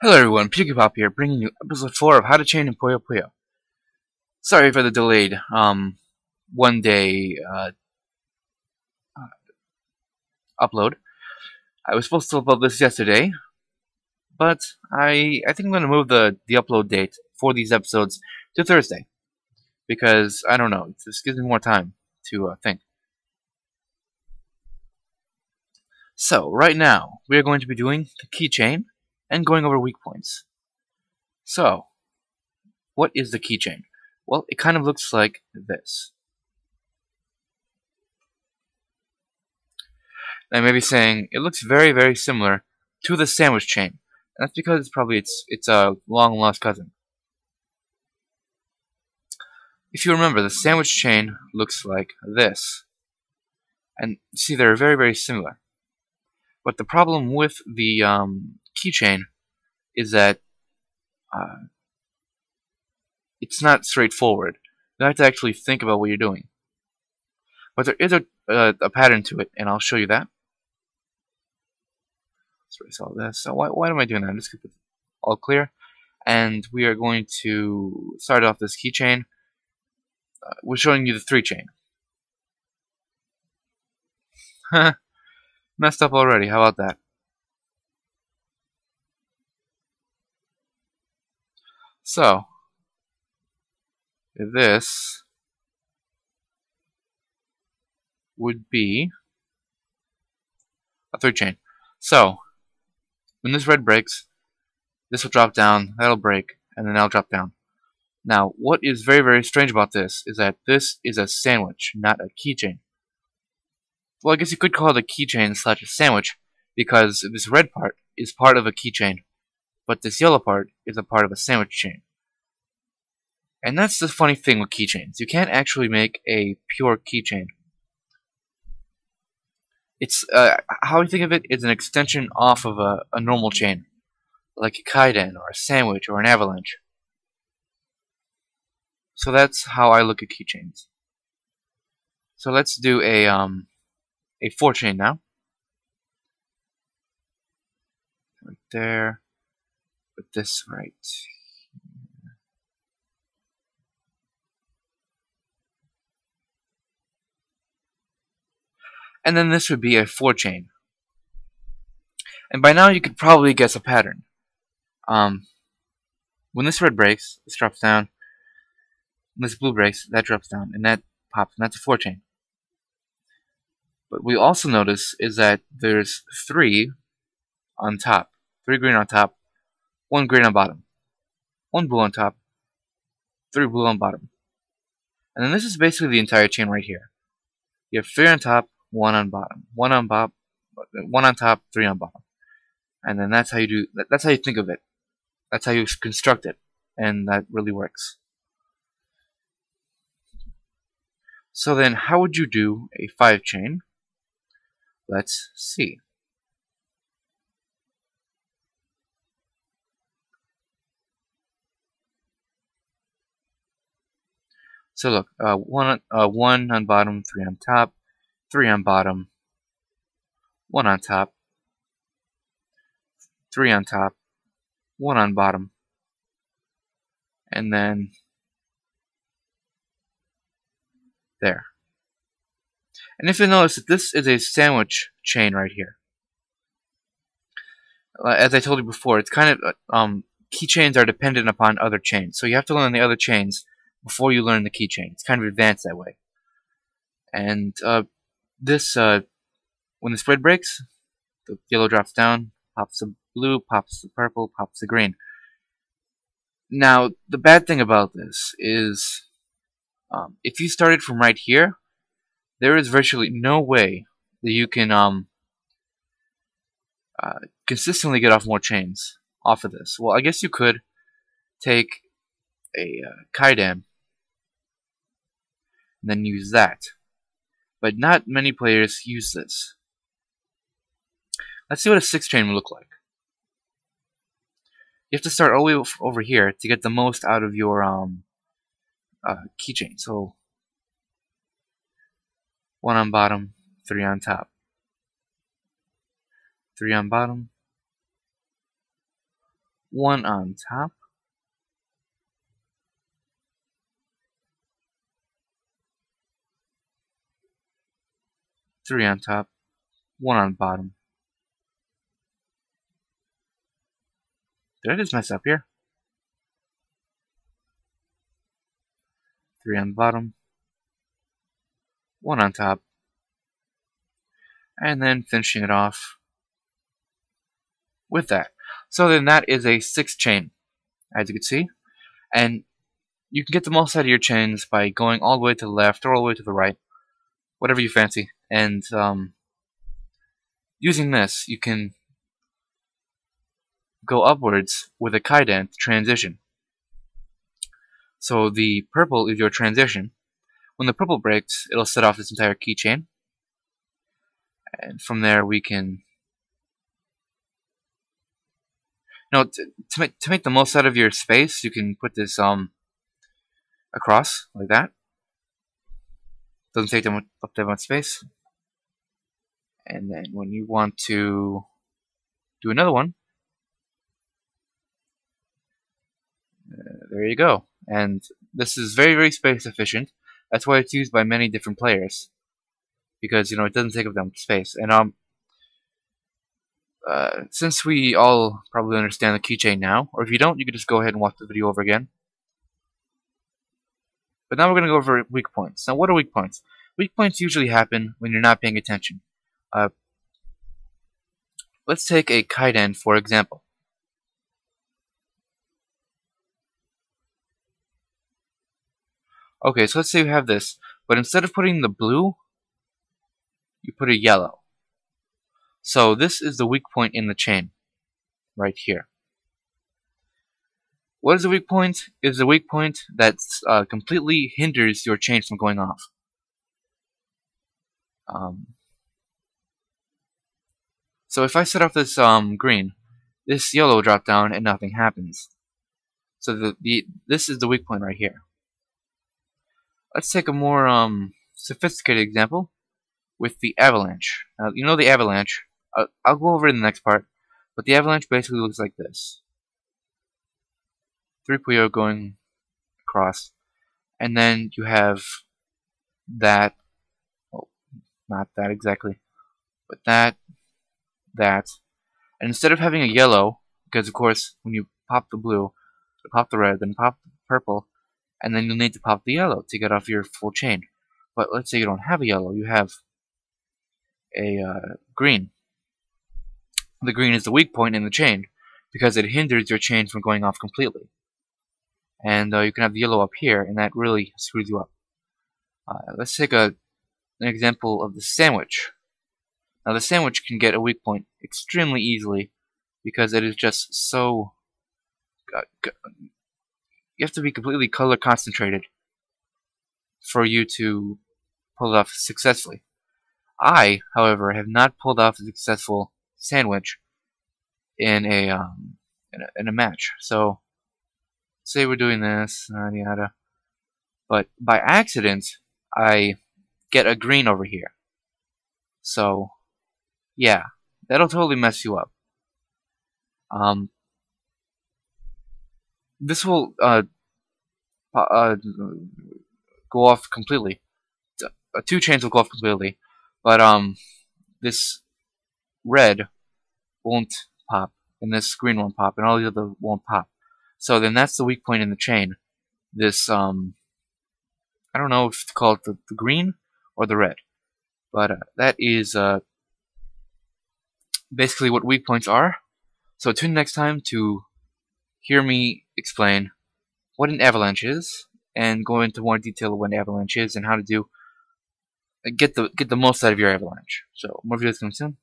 Hello everyone, Puyo Puyo here, bringing you episode 4 of How to Chain in Puyo Puyo. Sorry for the delayed, one day, upload. I was supposed to upload this yesterday, but I think I'm gonna move the upload date for these episodes to Thursday. Because, I don't know, it just gives me more time to, think. So, right now, we are going to be doing the keychain and going over weak points. So, what is the keychain? Well, it kind of looks like this. I may be saying it looks very, very similar to the sandwich chain. And that's because it's a long lost cousin. If you remember, the sandwich chain looks like this. And see, they're very, very similar. But the problem with the keychain is that it's not straightforward. You have to actually think about what you're doing. But there is a pattern to it, and I'll show you that. Let's erase all this. So why am I doing that? I'm just going to put all clear. And we are going to start off this keychain. We're showing you the 3 chain. Messed up already. How about that? So, this would be a 3 chain. So, when this red breaks, this will drop down, that'll break, and then that'll drop down. Now, what is very, very strange about this is that this is a sandwich, not a keychain. Well, I guess you could call it a keychain slash a sandwich, because this red part is part of a keychain, but this yellow part is a part of a sandwich chain. And that's the funny thing with keychains. You can't actually make a pure keychain. It's, how I think of it is an extension off of a normal chain, like a kaiden, or a sandwich, or an avalanche. So that's how I look at keychains. So let's do a 4 chain now. Right there. Put this right here. And then this would be a 4 chain. And by now you could probably guess a pattern. When this red breaks, this drops down. When this blue breaks, that drops down, and that pops, and that's a 4 chain. What we also notice is that there's 3 on top. 3 green on top, 1 green on bottom. 1 blue on top, 3 blue on bottom. And then this is basically the entire chain right here. You have 3 on top, 1 on bottom. 1 on top, 3 on bottom. And then that's how you think of it. That's how you construct it. And that really works. So then, how would you do a 5 chain? Let's see. So look, 1 on bottom, 3 on top, 3 on bottom, 1 on top, 3 on top, 1 on bottom, and then there. And if you notice that this is a sandwich chain right here. As I told you before, it's kind of keychains are dependent upon other chains, so you have to learn the other chains before you learn the keychain. It's kind of advanced that way. And this when the spread breaks, the yellow drops down, pops the blue, pops the purple, pops the green. Now, the bad thing about this is if you started from right here, there is virtually no way that you can consistently get off more chains off of this. Well, I guess you could take a kaiden and then use that. But not many players use this. Let's see what a 6 chain will look like. You have to start all the way over here to get the most out of your keychain. So 1 on bottom, 3 on top. 3 on bottom, one on top, three on top, one on bottom. Did I just mess up here? Three on bottom, one on top, and then finishing it off with that. So then that is a 6 chain, as you can see, and you can get the most out of your chains by going all the way to the left or all the way to the right, whatever you fancy. And using this, you can go upwards with a kaidan transition. So the purple is your transition. When the purple breaks, it'll set off this entire keychain, and from there we can. No, to make the most out of your space, you can put this across like that. Doesn't take up that much space. And then when you want to do another one, there you go. And this is very, very space efficient. That's why it's used by many different players, because it doesn't take up that much space. And since we all probably understand the keychain now, or if you don't, you can just go ahead and watch the video over again. But now we're going to go over weak points. Now, what are weak points? Weak points usually happen when you're not paying attention. Let's take a kaidan for example. Okay, so let's say you have this, but instead of putting the blue, you put a yellow. So this is the weak point in the chain, right here. What is a weak point? It is a weak point that completely hinders your chain from going off. So if I set off this green, this yellow drop down and nothing happens. So this is the weak point right here. Let's take a more sophisticated example with the Avalanche. Now, you know the Avalanche. I'll go over it in the next part, but the Avalanche basically looks like this. 3 Puyo going across, and then you have that, well, not that exactly, but that, and instead of having a yellow, because of course when you pop the blue, you pop the red, then pop the purple, and then you'll need to pop the yellow to get off your full chain. But let's say you don't have a yellow, you have a green. The green is the weak point in the chain because it hinders your chain from going off completely. And you can have the yellow up here, and that really screws you up. Let's take an example of the sandwich. Now the sandwich can get a weak point extremely easily because it is just so... you have to be completely color concentrated for you to pull it off successfully. I, however, have not pulled off a successful sandwich in a match. So say we're doing this, yada yada, but by accident I get a green over here. So yeah, that'll totally mess you up. This will go off completely. 2 chains will go off completely, but this red won't pop, and this green won't pop, and all the other won't pop. So then that's the weak point in the chain. This I don't know if to call it the green or the red, but that is basically what weak points are. So tune next time to hear me explain what an avalanche is, and go into more detail of what an avalanche is and how to get the most out of your avalanche. So more videos coming soon.